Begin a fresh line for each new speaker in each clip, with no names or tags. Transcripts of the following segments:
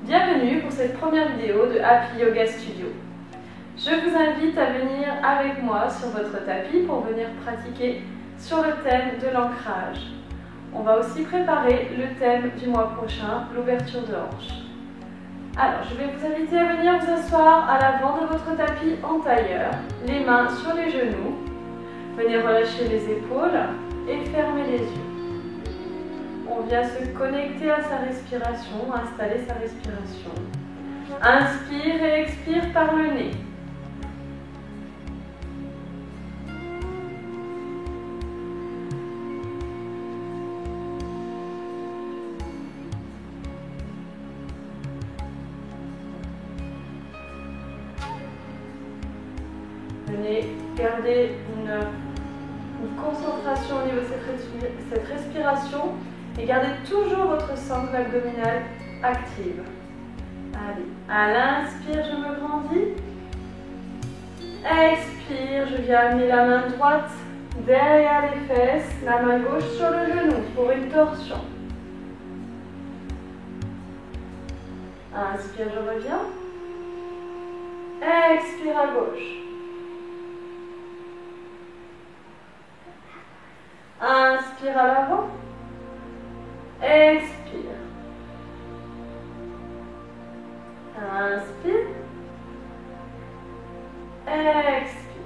Bienvenue pour cette première vidéo de Happy Yoga Studio. Je vous invite à venir avec moi sur votre tapis pour venir pratiquer sur le thème de l'ancrage. On va aussi préparer le thème du mois prochain, l'ouverture de hanche. Alors, je vais vous inviter à venir vous asseoir à l'avant de votre tapis en tailleur, les mains sur les genoux. Venez relâcher les épaules et fermer les yeux. On vient se connecter à sa respiration, installer sa respiration. Inspire et expire par le nez. Venez garder une concentration au niveau de cette respiration et gardez toujours votre sangle abdominale active. Allez, à l'inspire, je me grandis. Expire, je viens amener la main droite derrière les fesses, la main gauche sur le genou pour une torsion. Inspire, je reviens. Expire à gauche. Inspire à l'avant. Expire. Inspire. Expire.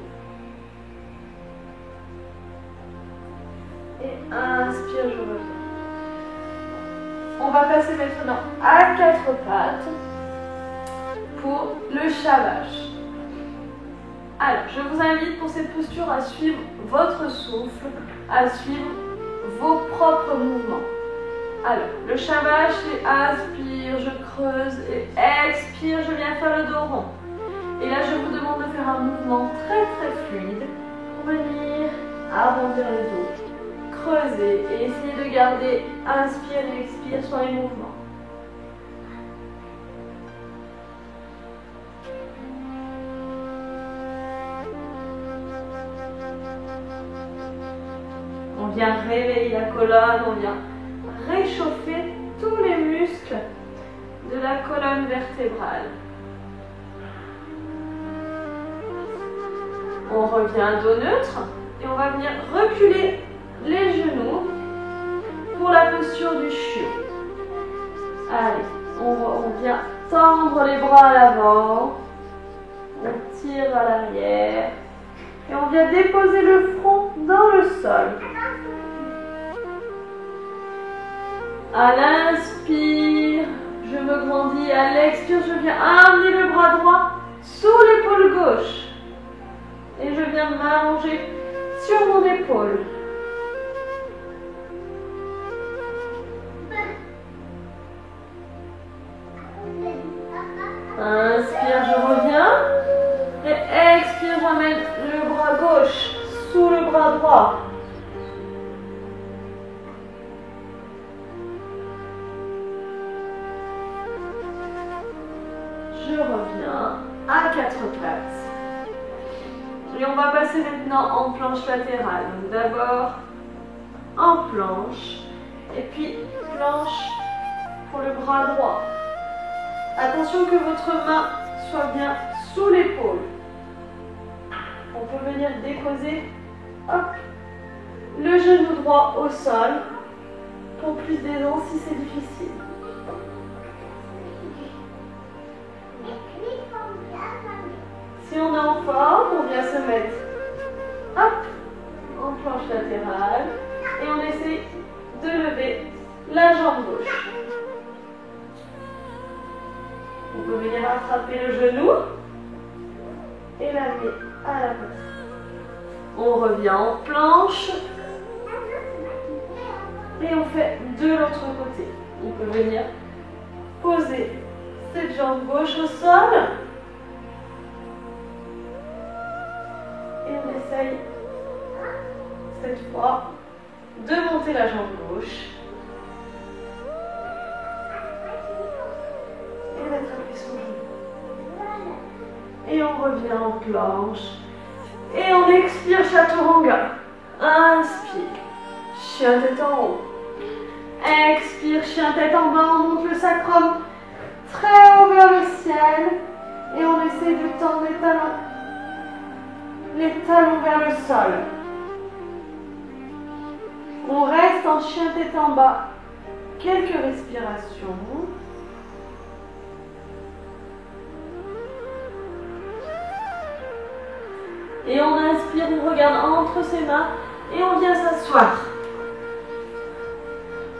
Et inspire, je reviens. On va passer maintenant à quatre pattes pour le Shavash. Alors, je vous invite pour cette posture à suivre votre souffle, à suivre vos propres mouvements. Alors, le Shavash, c'est inspire, je creuse et expire, je viens faire le dos rond. Et là, je vous demande de faire un mouvement très fluide pour venir arrondir les os, creuser et essayer de garder inspire et expire sur les mouvements. On vient réveiller la colonne, on vient réchauffer tous les muscles de la colonne vertébrale. On revient dos neutre et on va venir reculer les genoux pour la posture du chiot. Allez, on vient tendre les bras à l'avant, on tire à l'arrière et on vient déposer le front dans le sol. À l'inspire, je me grandis. À l'expire, je viens amener le bras droit sous l'épaule gauche. Et je viens m'allonger sur mon épaule. Inspire, je reviens. Et expire, j'amène le bras gauche sous le bras droit. Je reviens à quatre pattes. Et on va passer maintenant en planche latérale. Donc d'abord en planche et puis planche pour le bras droit. Attention que votre main soit bien sous l'épaule. On peut venir déposer le genou droit au sol pour plus d'aisance si c'est difficile. Si on est en forme, on vient se mettre en planche latérale et on essaie de lever la jambe gauche. On peut venir attraper le genou et l'amener à la poitrine. On revient en planche et on fait de l'autre côté. On peut venir poser cette jambe gauche au sol. Et on essaye cette fois de monter la jambe gauche et d'attraper son genou. Et on revient en planche et on expire chaturanga. Inspire, chien tête en haut. Expire, chien tête en bas, on monte le sacrum très haut vers le ciel. Et on essaie de tendre les talons vers le sol. On reste en chien tête en bas. Quelques respirations. Et on inspire, on regarde entre ses mains et on vient s'asseoir.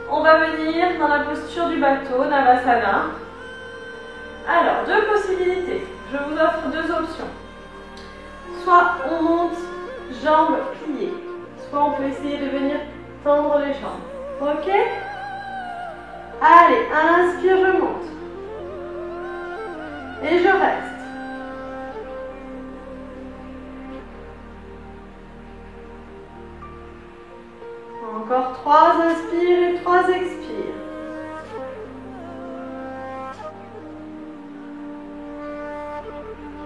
On va venir dans la posture du bateau, Navasana. Alors, deux possibilités. Je vous offre deux options. Soit on monte jambes pliées, soit on peut essayer de venir tendre les jambes. Ok? Allez, inspire, je monte. Et je reste. Encore 3 inspire et 3 expire.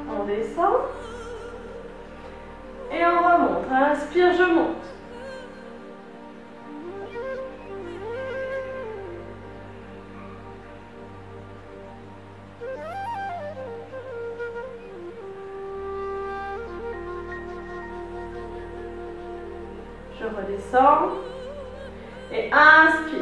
On descend. Et on remonte. Inspire, je monte. Je redescends. Et inspire.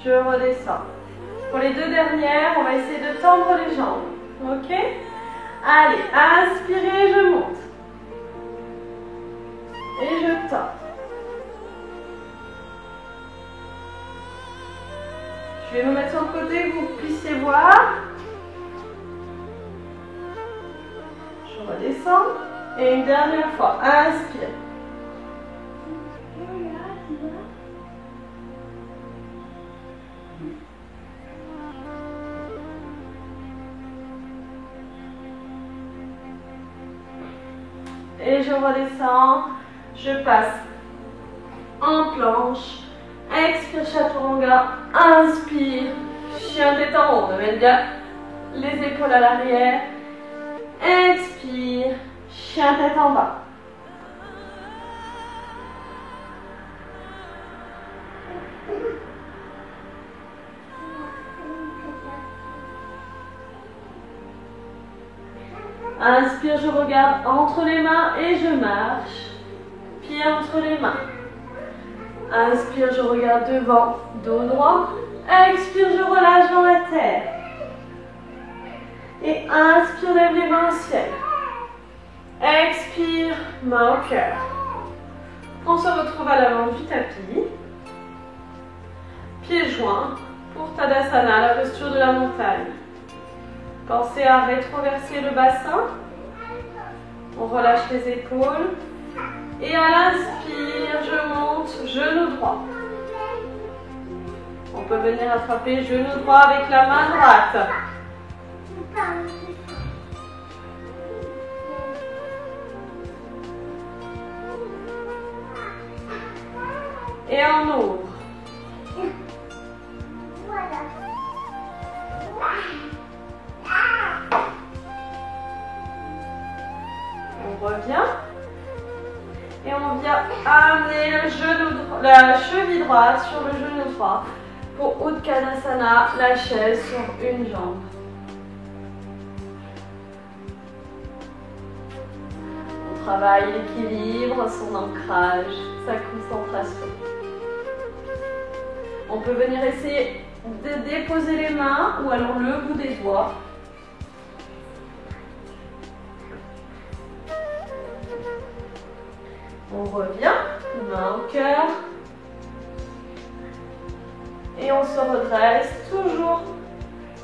Je redescends. Pour les deux dernières, on va essayer de tendre les jambes. Ok? Allez, inspirez, je monte. Et je tends. Je vais me mettre sur le côté que vous puissiez voir. Je redescends. Et une dernière fois. Inspire. Et je redescends. Je passe en planche. Expire, chaturanga. Inspire. Chien tête en haut. On amène bien les épaules à l'arrière. Expire. Chien tête en bas. Inspire, je regarde entre les mains et je marche. Pied entre les mains. Inspire, je regarde devant, dos droit. Expire, je relâche dans la terre. Et inspire, lève les mains au ciel. Expire, main au cœur. On se retrouve à l'avant du tapis. Pieds joints pour Tadasana, la posture de la montagne. Pensez à rétroverser le bassin. On relâche les épaules. Et à l'inspire, je monte, genou droit. On peut venir attraper genou droit avec la main droite. Et on ouvre. On revient. Et on vient amener le genou, la cheville droite sur le genou droit pour Uttanasana, la chaise sur une jambe. On travaille l'équilibre, son ancrage, sa concentration. On peut venir essayer de déposer les mains ou alors le bout des doigts. On revient, main au cœur. Et on se redresse, toujours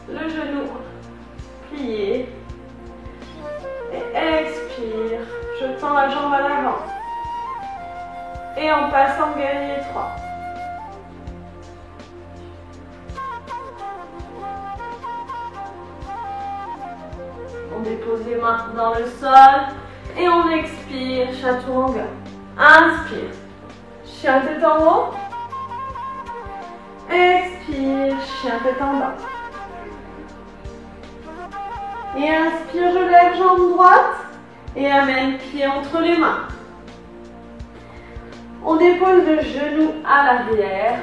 le genou plié. Et expire, je tends la jambe à l'avant. Et on passe en guerrier 3. On dépose les mains dans le sol. Et on expire, chaturanga. Inspire, chien tête en haut. Expire, chien tête en bas. Et inspire, je lève jambe droite. Et amène pied entre les mains. On dépose le genou à l'arrière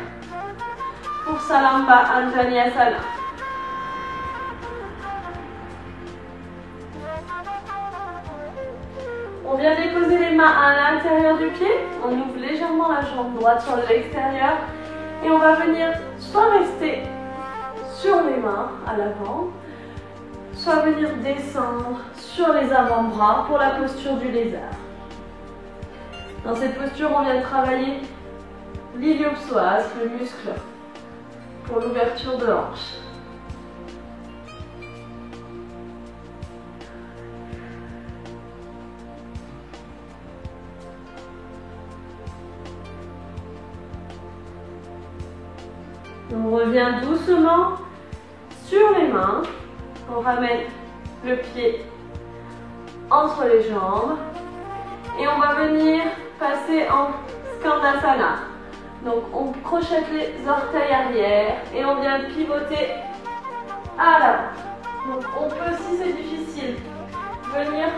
pour Salamba Anjaneyasana. On vient déposer les mains à l'intérieur du pied. On ouvre légèrement la jambe droite sur l'extérieur. Et on va venir soit rester sur les mains à l'avant, soit venir descendre sur les avant-bras pour la posture du lézard. Dans cette posture, on vient travailler l'iliopsoas, le muscle pour l'ouverture de hanche. On revient doucement sur les mains. On ramène le pied entre les jambes. Et on va venir passer en Skandasana. Donc on crochette les orteils arrière et on vient pivoter à l'avant. Donc on peut, si c'est difficile, venir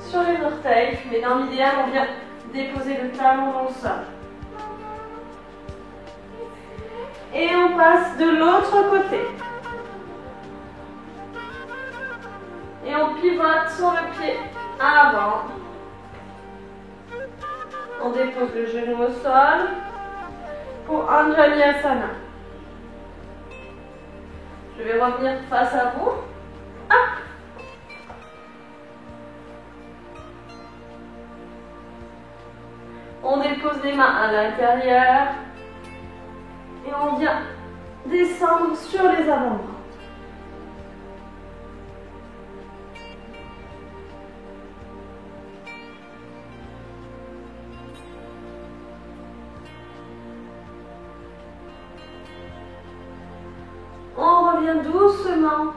sur les orteils. Mais dans l'idéal, on vient déposer le talon dans le sol. Et on passe de l'autre côté. Et on pivote sur le pied avant. On dépose le genou au sol pour Anjaneyasana. Je vais revenir face à vous. Hop. On dépose les mains à l'intérieur. Et on vient descendre sur les avant-bras. On revient doucement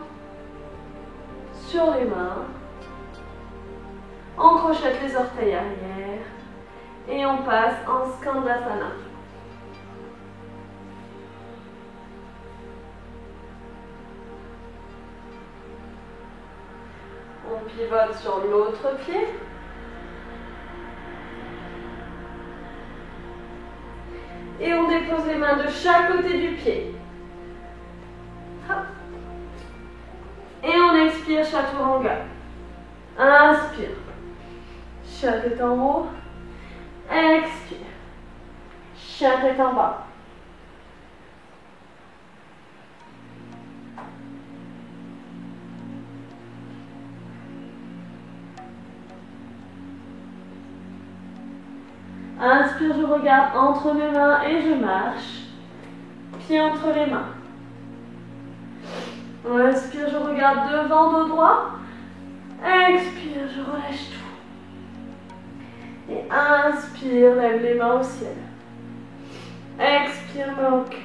sur les mains. On crochette les orteils arrière. Et on passe en Skandasana. On pivote sur l'autre pied. Et on dépose les mains de chaque côté du pied. Hop. Et on expire Chaturanga. Inspire. Chien tête en haut. Expire. Chien tête en bas. Inspire, je regarde entre mes mains et je marche. Pied entre les mains. Inspire, je regarde devant, dos droit. Expire, je relâche tout. Et inspire, lève les mains au ciel. Expire, main au cœur.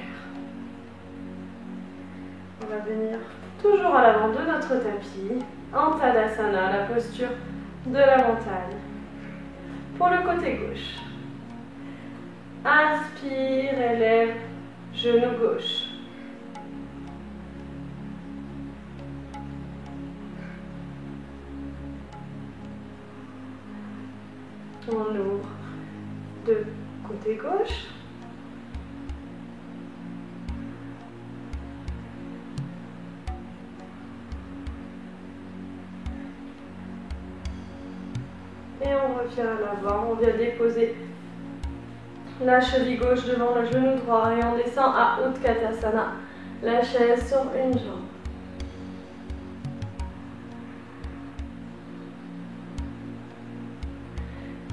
On va venir toujours à l'avant de notre tapis. En Tadasana, la posture de la montagne. Pour le côté gauche. Inspire, élève, genou gauche. On ouvre de côté gauche. Et on revient à l'avant, on vient déposer la cheville gauche devant le genou droit et on descend à Utkatasana, la chaise sur une jambe.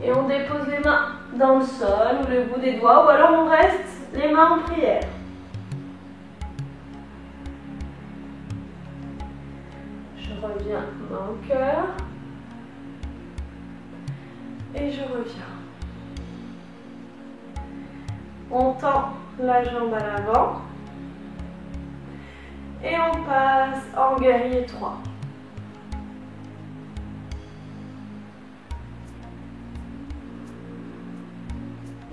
Et on dépose les mains dans le sol ou le bout des doigts ou alors on reste les mains en prière. Je reviens main au cœur et je reviens. On tend la jambe à l'avant et on passe en guerrier 3.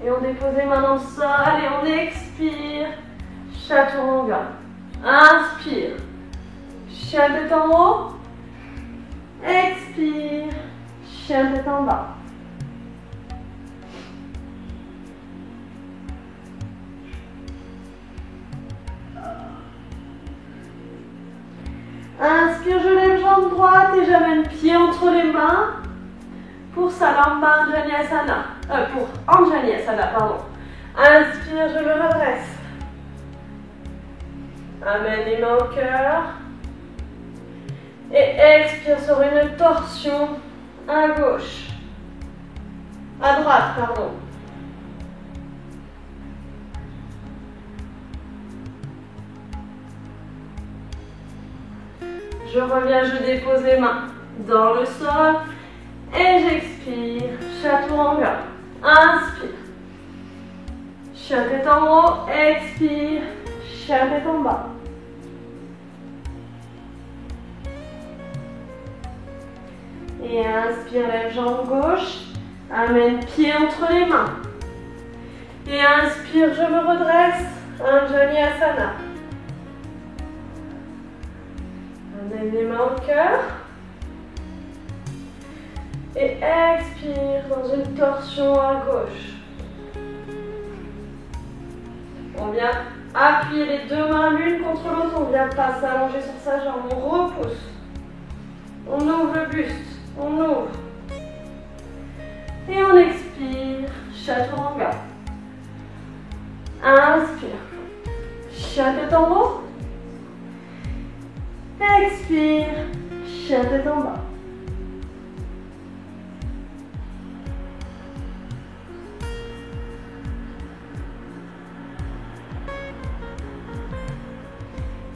Et on dépose les mains dans le sol et on expire. Chaturanga. Inspire. Chien tête en haut. Expire. Chien tête en bas. Inspire, je lève jambe droite et j'amène pied entre les mains pour Salamba Anjaneyasana. Pour Anjaneyasana, pardon. Inspire, je me redresse. Amène les mains au cœur. Et expire sur une torsion à gauche. À droite, pardon. Je reviens, je dépose les mains dans le sol et j'expire. Chaturanga. Inspire. Chien tête en haut. Expire. Chien tête en bas. Et inspire, lève jambe gauche. Amène pied entre les mains. Et inspire, je me redresse. Anjaneyasana. Amène les mains au cœur. Et expire dans une torsion à gauche. On vient appuyer les deux mains l'une contre l'autre. On ne vient pas s'allonger sur sa jambe. On repousse. On ouvre le buste. On ouvre. Et on expire. Chaturanga. Inspire. Chien tête en haut. Expire. Chien tête en bas.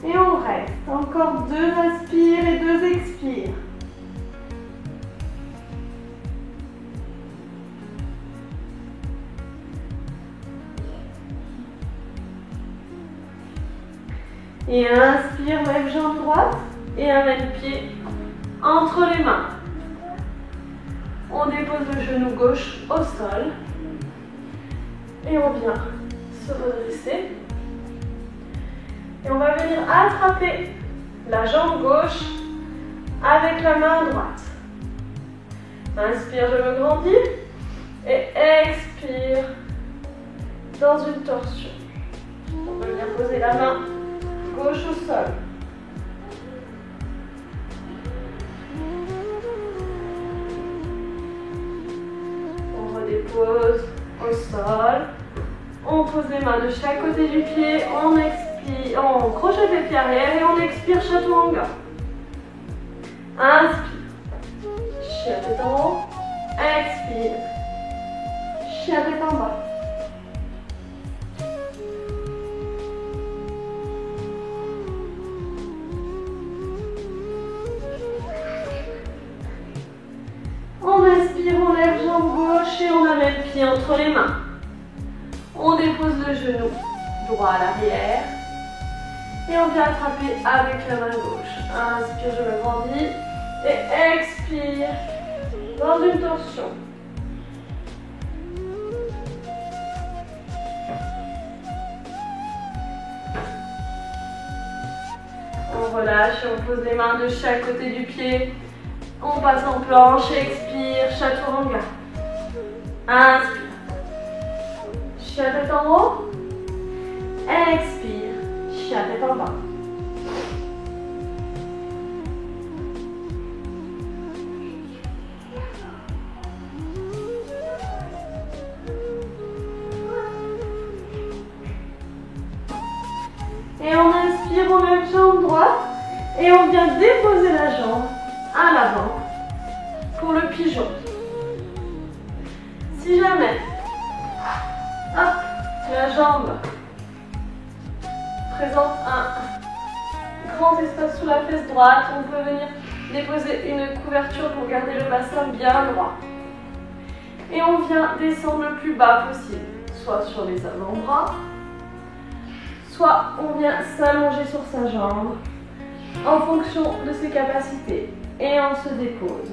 Et on reste. Encore 2 inspires et 2 expires. Et inspire, lève jambe droite et amène pied entre les mains. On dépose le genou gauche au sol. Et on vient se redresser. Et on va venir attraper la jambe gauche avec la main droite. Inspire, je me grandis. Et expire dans une torsion. On peut venir poser la main gauche au sol. On redépose au sol. On pose les mains de chaque côté du pied. On expire, on crochette les pieds arrière et on expire Chaturanga. Inspire. Chien tête en haut. Expire. Chien tête en bas. On inspire, on lève jambe gauche et on amène pied entre les mains. On dépose le genou droit à l'arrière. Et on vient attraper avec la main gauche. Inspire, je me grandis. Et expire dans une torsion. On relâche et on pose les mains de chaque côté du pied. On passe en planche, expire, Chaturanga. Inspire. Chien tête en haut. Expire. Chien tête en bas. Et on inspire, on lève jambe droite. Et on vient déposer la jambe à l'avant pour le pigeon. Si jamais, hop, la jambe présente un grand espace sous la fesse droite, on peut venir déposer une couverture pour garder le bassin bien droit. Et on vient descendre le plus bas possible, soit sur les avant-bras, soit on vient s'allonger sur sa jambe en fonction de ses capacités. Et on se dépose.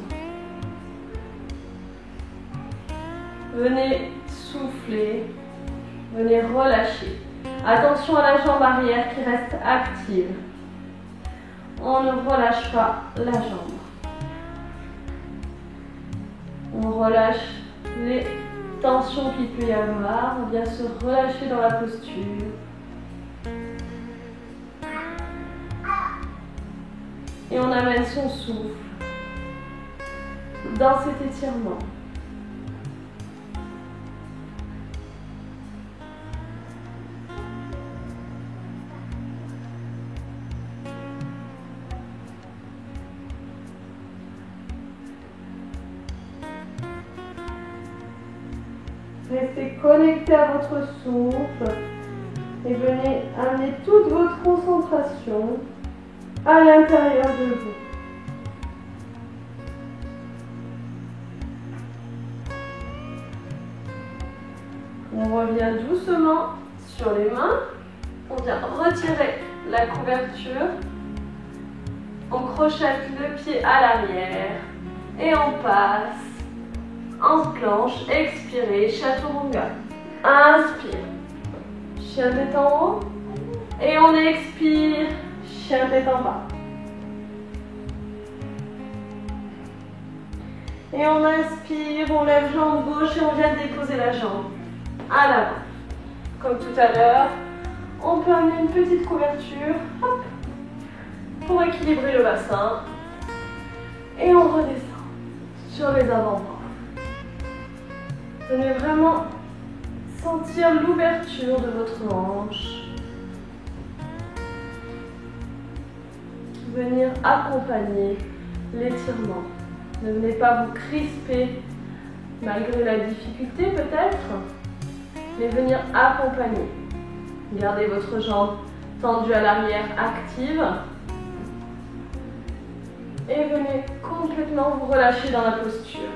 Venez souffler, venez relâcher. Attention à la jambe arrière qui reste active. On ne relâche pas la jambe. On relâche les tensions qu'il peut y avoir. On vient se relâcher dans la posture. Et on amène son souffle dans cet étirement. Restez connecté à votre souffle et venez amener toute votre concentration à l'intérieur de vous. On revient doucement sur les mains. On vient retirer la couverture. On crochette le pied à l'arrière et on passe en planche. Expirez, chaturanga. Inspire, chien tête en haut. Et on expire, chien tête en bas. Et on inspire, on lève jambe gauche et on vient déposer la jambe à l'avant. Comme tout à l'heure, on peut amener une petite couverture, hop, pour équilibrer le bassin. Et on redescend sur les avant-bras. Venez vraiment sentir l'ouverture de votre hanche. Venir accompagner l'étirement. Ne venez pas vous crisper malgré la difficulté peut-être, mais venir accompagner. Gardez votre jambe tendue à l'arrière, active. Et venez complètement vous relâcher dans la posture.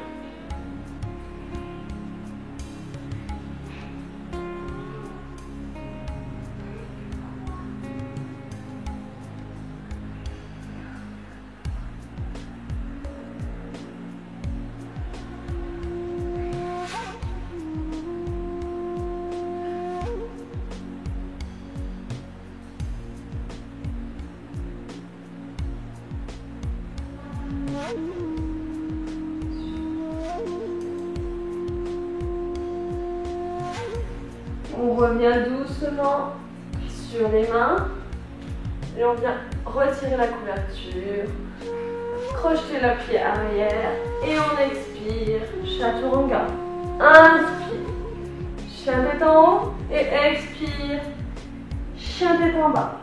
On revient doucement sur les mains et on vient retirer la couverture, crocheter le pied arrière et on expire, chaturanga. Inspire, chien tête en haut et expire, chien tête en bas.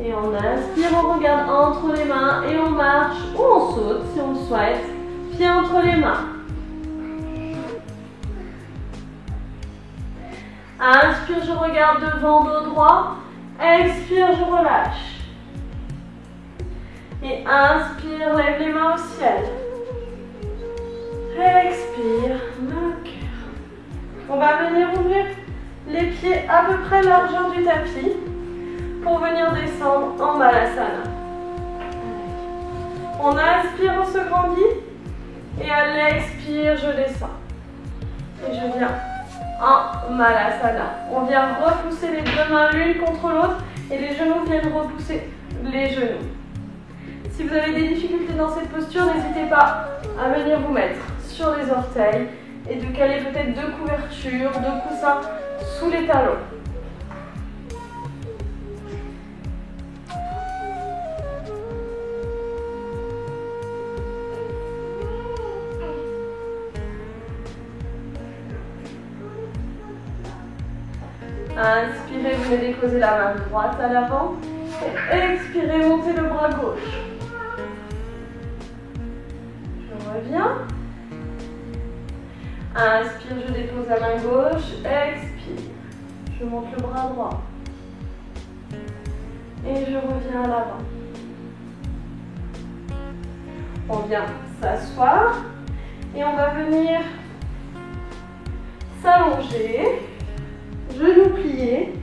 Et on inspire, on regarde entre les mains et on marche ou on saute si on le souhaite, pied entre les mains. Inspire, je regarde devant, dos droit. Expire, je relâche. Et inspire, lève les mains au ciel. Expire, main au cœur. On va venir ouvrir les pieds à peu près largeur du tapis pour venir descendre en Malasana. On inspire, on se grandit. Et à l'expire, je descends. Et je viens en Malasana. On vient repousser les deux mains l'une contre l'autre et les genoux viennent repousser les genoux. Si vous avez des difficultés dans cette posture, n'hésitez pas à venir vous mettre sur les orteils et de caler peut-être deux couvertures, deux coussins sous les talons. Inspirez, venez déposer la main droite à l'avant. Et expirez, montez le bras gauche. Je reviens. Inspire, je dépose la main gauche. Expire. Je monte le bras droit. Et je reviens à l'avant. On vient s'asseoir. Et on va venir s'allonger. Genoux pliés.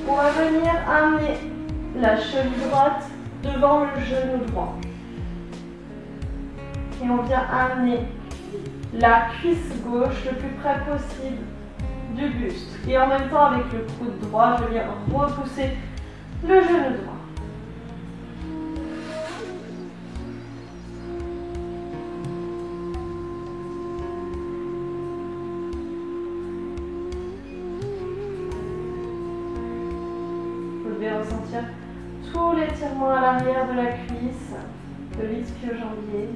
On va venir amener la cheville droite devant le genou droit. Et on vient amener la cuisse gauche le plus près possible du buste. Et en même temps, avec le coude droit, je viens repousser le genou droit. ressentir tout l'étirement à l'arrière de la cuisse, de l'ischio-jambier,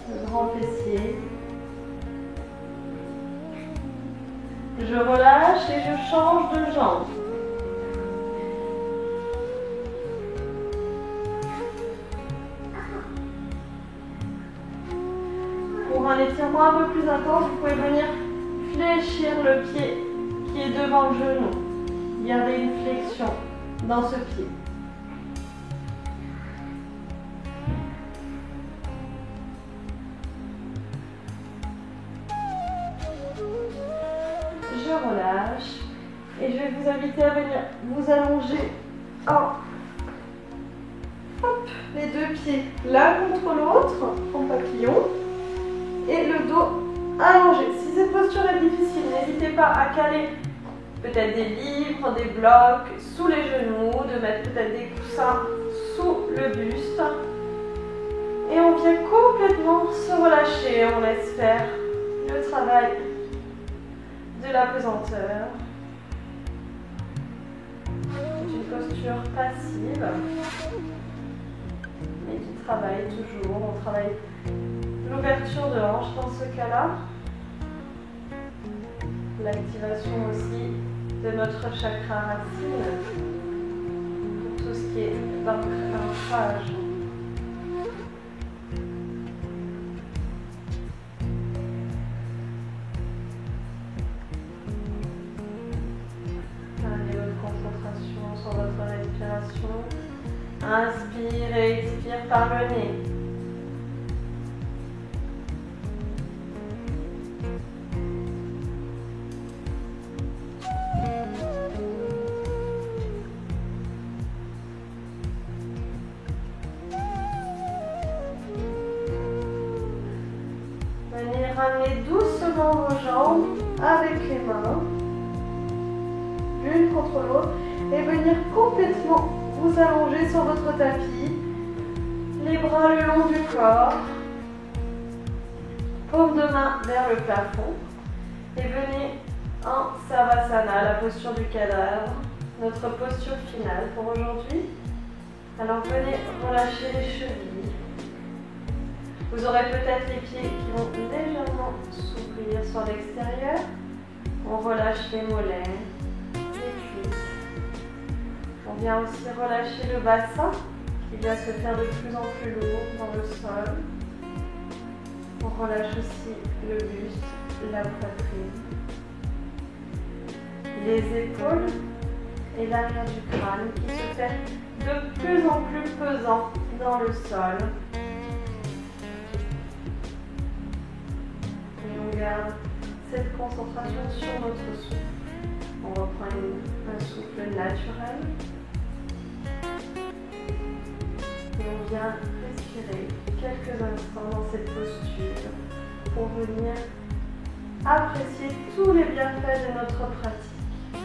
le grand fessier. Je relâche et je change de jambe. Pour un étirement un peu plus intense, vous pouvez venir fléchir le pied qui est devant le genou. Gardez une flexion dans ce pied. Je relâche et je vais vous inviter à venir vous allonger les deux pieds l'un contre l'autre en papillon et le dos allongé. Si cette posture est difficile, n'hésitez pas à caler peut-être des livres, des blocs sous les genoux, de mettre peut-être des coussins sous le buste. Et on vient complètement se relâcher, on laisse faire le travail de la pesanteur. C'est une posture passive, mais qui travaille toujours. On travaille l'ouverture de hanche dans ce cas-là. L'activation aussi de notre chakra racine pour tout ce qui est d'ancrage. Allez, votre concentration sur votre respiration. Inspire et expire par le nez. Ramenez doucement vos jambes avec les mains, l'une contre l'autre, et venir complètement vous allonger sur votre tapis, les bras le long du corps, paume de main vers le plafond, et venez en Savasana, la posture du cadavre, notre posture finale pour aujourd'hui. Alors venez relâcher les chevilles. Vous aurez peut-être les pieds qui vont légèrement s'ouvrir sur l'extérieur. On relâche les mollets, les cuisses. On vient aussi relâcher le bassin qui va se faire de plus en plus lourd dans le sol. On relâche aussi le buste, la poitrine, les épaules et l'arrière du crâne qui se fait de plus en plus pesant dans le sol. On garde cette concentration sur notre souffle. On reprend un souffle naturel. Et on vient respirer quelques instants dans cette posture pour venir apprécier tous les bienfaits de notre pratique.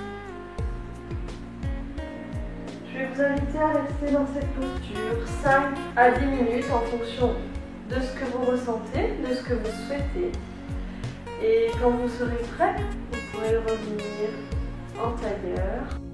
Je vais vous inviter à rester dans cette posture 5 à 10 minutes en fonction de ce que vous ressentez, de ce que vous souhaitez. Et quand vous serez prêt, vous pourrez revenir en tailleur.